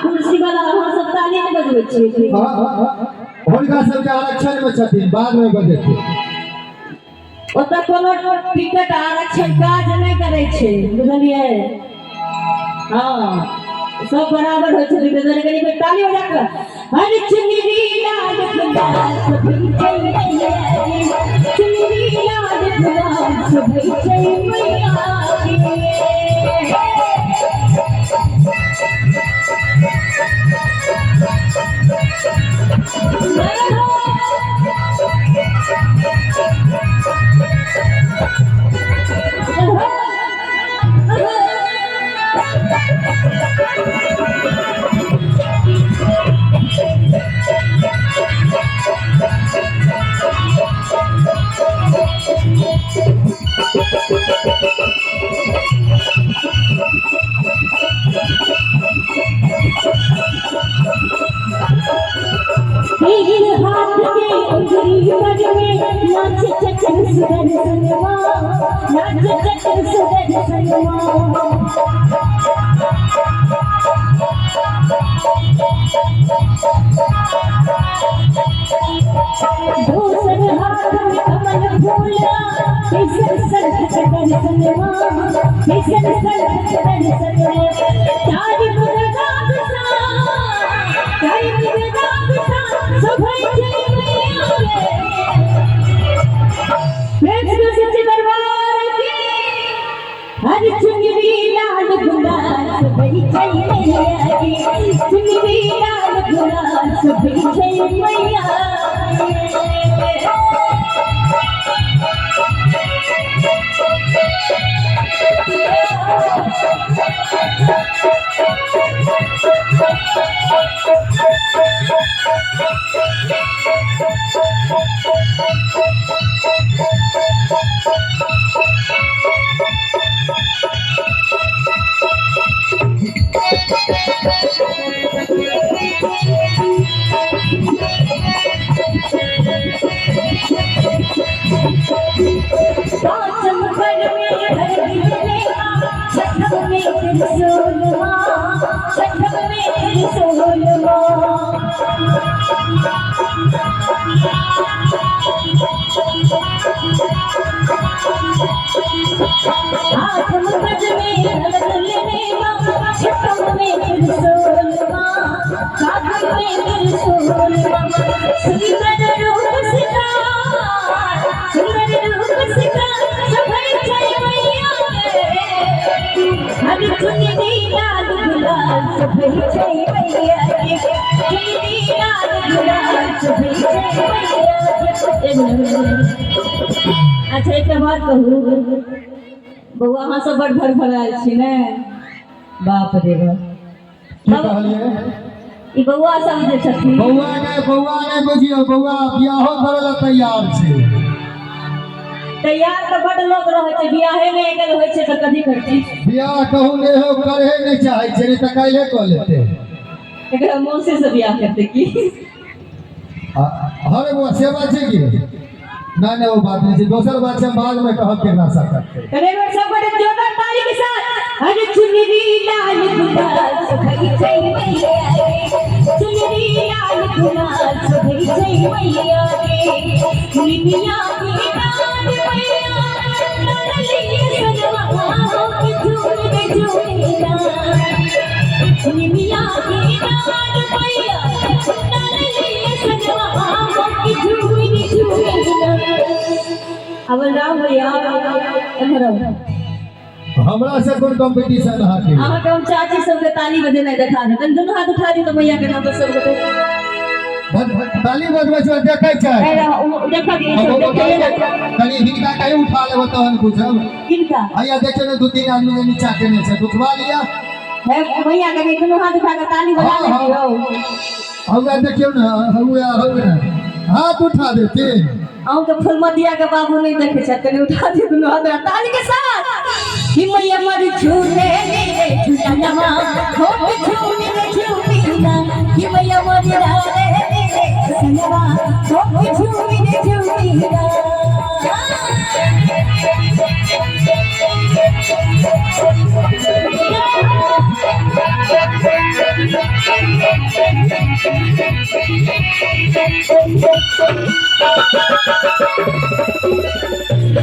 कुर्सी वाला हम सब ताली में बजबै छी। हुनका सबके आरक्षण में छथिन, बाद में बजेथिन। ओतऽ कोनो टिकट आरक्षण काज नहीं करे छे, बुझलिए? हाँ, सब बराबर होय छे। तो जने कनी ताली बजा के हर चुनरी लाल गुलाल सभी चैया रे, चुनरी लाल गुलाल सभी चैया अच्छा एक बात कहू, बउआ अहाँ सब बड़ भर भराल छी ने, बाप रे बाप। की कहलिए? ई बउआ सब जे छथिन, बउआ ने बुझियो, बउआ बियाहो करे ला तैयार छै। तैयार तो बड़ लोग रहे छे, बियाहे में गेल होय छे त कथि करती? बियाह कहू ने हो करे नहीं चाहे छे, नहीं त काहे क लेते। एकरा मौसी से बियाह करते की? हर वो सेवा छे की ना वो बात नहीं। दोसर बात से बाद में कहब के ना सकते। अरे वो सब बड़े जोरदार ताली के साथ अरे चुनरी लाल गुलाल सभी चैया रे, चुनरी लाल गुलाल सभी चैया रे, निमिया की डाल मैया नरली सजवा के झूले झूलेला, निमिया की डाल मैया नरली सजवा के झूले झूलेला। अब राम भैया हमरा से कोन कंपटीशन हाके? अहाँ के हम चाची सब के ताली बजे नहीं देखा दे, तन दोनों हाथ उठा दी तो भैया के नाम पर सब के ताली बजबै छै देखै छै। देखा दिए सब देखिए ना, कनी हिनका कहीं उठा लेबो तहन बुझब। किनका आया देखियो ने दो तीन आदमी के नीचा केने छै, उठवा लिया है भैया के दोनों हाथ उठा के ताली बजा लेतियो। हौवा देखियो ना, हौवा हाथ उठा देते। आउ के फुलमतिया के बाबू नहीं देखे छ, तने उठा दी दोनों हाथ ताली के साथ कि मैया मर झूले ले झूलनमा हो झूले झूलना कि मैया मर डाले सनवा तो झूमी रे झूमी गा Thank you.